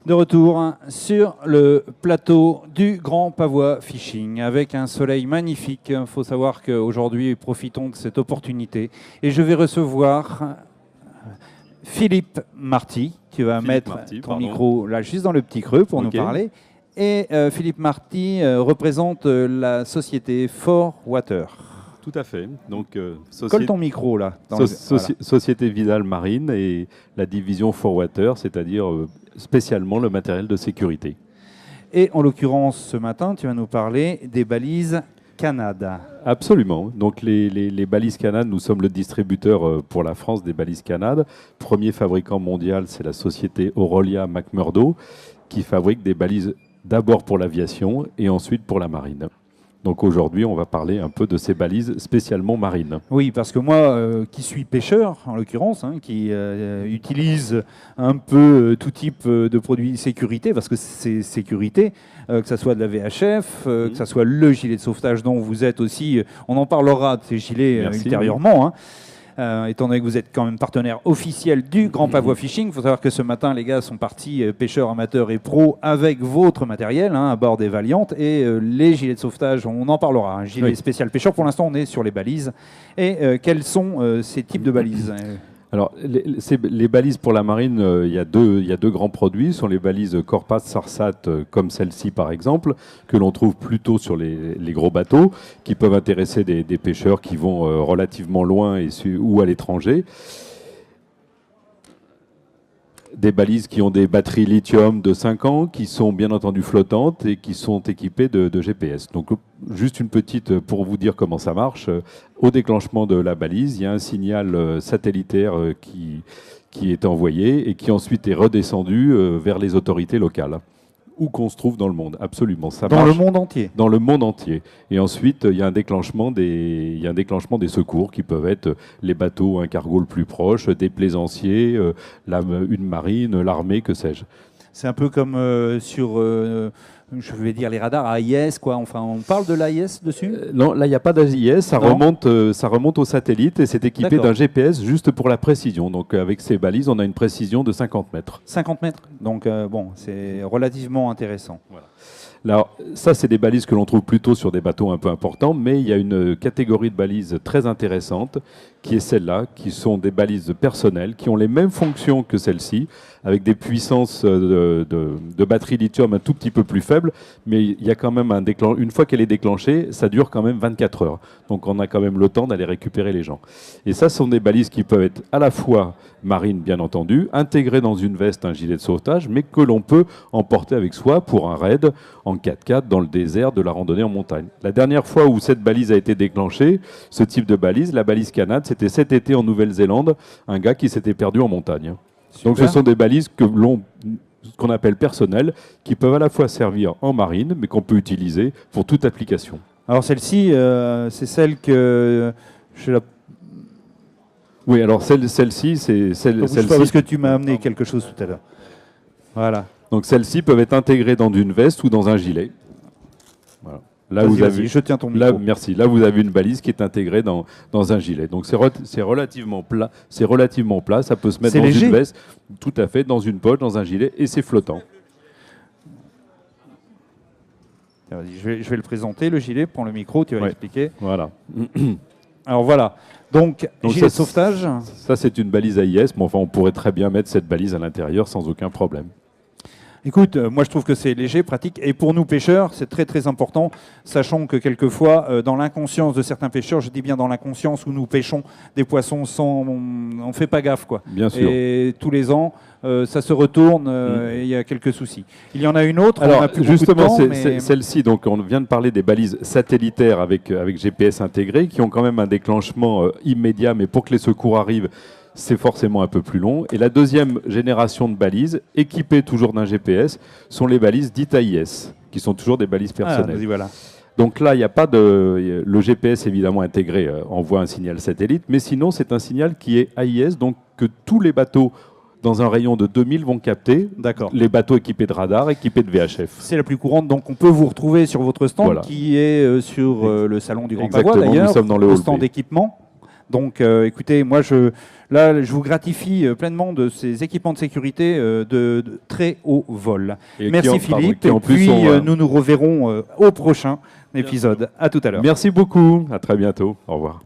De retour sur le plateau du Grand Pavois Fishing avec un soleil magnifique. Il faut savoir qu'aujourd'hui, profitons de cette opportunité. Et je vais recevoir Philippe Marty. Tu vas mettre ton micro là, juste dans le petit creux pour nous parler. Et Philippe Marty représente la société 4Water. Tout à fait. Donc, colle ton micro là. Société Vidal Marine et la division 4Water, c'est-à-dire spécialement le matériel de sécurité. Et en l'occurrence, ce matin, tu vas nous parler des balises Canad. Absolument. Donc les balises Canad, nous sommes le distributeur pour la France des balises Canad. Premier fabricant mondial, c'est la société Orolia McMurdo qui fabrique des balises d'abord pour l'aviation et ensuite pour la marine. Donc aujourd'hui, on va parler un peu de ces balises spécialement marines. Oui, parce que moi, qui suis pêcheur, en l'occurrence, qui utilise un peu tout type de produits sécurité, parce que c'est sécurité, que ce soit de la VHF, que ce soit le gilet de sauvetage dont vous êtes aussi, on en parlera de ces gilets ultérieurement, étant donné que vous êtes quand même partenaire officiel du Grand Pavois Fishing. Il faut savoir que ce matin, les gars sont partis pêcheurs, amateurs et pros avec votre matériel à bord des Valiantes. Et les gilets de sauvetage, on en parlera. Un gilet spécial pêcheur, pour l'instant, on est sur les balises. Et quels sont ces types de balises ? Alors, les balises pour la marine, il y a deux grands produits. Ce sont les balises Corpas Sarsat, comme celle-ci par exemple, que l'on trouve plutôt sur les gros bateaux, qui peuvent intéresser des pêcheurs qui vont relativement loin ou à l'étranger. Des balises qui ont des batteries lithium de 5 ans, qui sont bien entendu flottantes et qui sont équipées de GPS. Donc juste une petite pour vous dire comment ça marche. Au déclenchement de la balise, il y a un signal satellitaire qui est envoyé et qui ensuite est redescendu vers les autorités locales. Où qu'on se trouve dans le monde, absolument. Ça marche. Dans le monde entier. Dans le monde entier. Et ensuite, il y a un déclenchement des secours qui peuvent être les bateaux, un cargo le plus proche, des plaisanciers, une marine, l'armée, que sais-je. C'est un peu comme sur, je vais dire, les radars AIS, quoi. Enfin, on parle de l'AIS dessus ? Non, là, il n'y a pas d'AIS. Ça remonte au satellite et c'est équipé d'un GPS juste pour la précision. Donc, avec ces balises, on a une précision de 50 mètres. 50 mètres. Donc, bon, c'est relativement intéressant. Voilà. Alors, ça, c'est des balises que l'on trouve plutôt sur des bateaux un peu importants, mais il y a une catégorie de balises très intéressante qui est celle-là, qui sont des balises personnelles, qui ont les mêmes fonctions que celle-ci, avec des puissances de batterie lithium un tout petit peu plus faibles, mais il y a quand même une fois qu'elle est déclenchée, ça dure quand même 24 heures. Donc on a quand même le temps d'aller récupérer les gens. Et ça, ce sont des balises qui peuvent être à la fois marines, bien entendu, intégrées dans une veste, un gilet de sauvetage, mais que l'on peut emporter avec soi pour un raid en 4x4 dans le désert, de la randonnée en montagne. La dernière fois où cette balise a été déclenchée, ce type de balise, la balise Canad, c'était cet été en Nouvelle-Zélande, un gars qui s'était perdu en montagne. Super. Donc ce sont des balises qu'on appelle personnelles, qui peuvent à la fois servir en marine, mais qu'on peut utiliser pour toute application. Alors celle-ci, c'est celle que Oui, alors celle-ci, c'est celle-ci. Parce que tu m'as amené quelque chose tout à l'heure. Voilà. Donc celles-ci peuvent être intégrées dans une veste ou dans un gilet. Voilà. Là, je tiens ton micro. Là, merci. Là, vous avez une balise qui est intégrée dans un gilet. Donc, c'est relativement plat. C'est relativement plat. Ça peut se mettre dans une veste, tout à fait, dans une poche, dans un gilet, et c'est flottant. Je vais le présenter, le gilet. Prends le micro, tu vas expliquer. Voilà. Alors, voilà. Donc gilet de sauvetage. Ça, c'est une balise AIS, mais enfin, on pourrait très bien mettre cette balise à l'intérieur sans aucun problème. Écoute, moi je trouve que c'est léger, pratique, et pour nous pêcheurs, c'est très très important, sachant que quelquefois, dans l'inconscience de certains pêcheurs, je dis bien dans l'inconscience où nous pêchons des poissons sans... On ne fait pas gaffe, quoi. Bien sûr. Et tous les ans, ça se retourne et il y a quelques soucis. Il y en a une autre, alors on a plus justement, beaucoup de temps, mais... celle-ci, donc on vient de parler des balises satellitaires avec GPS intégré, qui ont quand même un déclenchement immédiat, mais pour que les secours arrivent, c'est forcément un peu plus long. Et la deuxième génération de balises, équipées toujours d'un GPS, sont les balises dites AIS, qui sont toujours des balises personnelles. Ah, voilà. Donc là, il n'y a pas de... Le GPS, évidemment, intégré, envoie un signal satellite, mais sinon, c'est un signal qui est AIS, donc que tous les bateaux dans un rayon de 2000 vont capter. D'accord. Les bateaux équipés de radar, équipés de VHF. C'est la plus courante, donc on peut vous retrouver sur votre stand, qui est sur le salon du Grand Pavois, d'ailleurs, nous sommes dans le stand d'équipement. Donc, écoutez, moi, Là, je vous gratifie pleinement de ces équipements de sécurité de très haut vol. Merci Philippe. Et puis nous nous reverrons au prochain épisode. À tout à l'heure. Merci beaucoup. À très bientôt. Au revoir.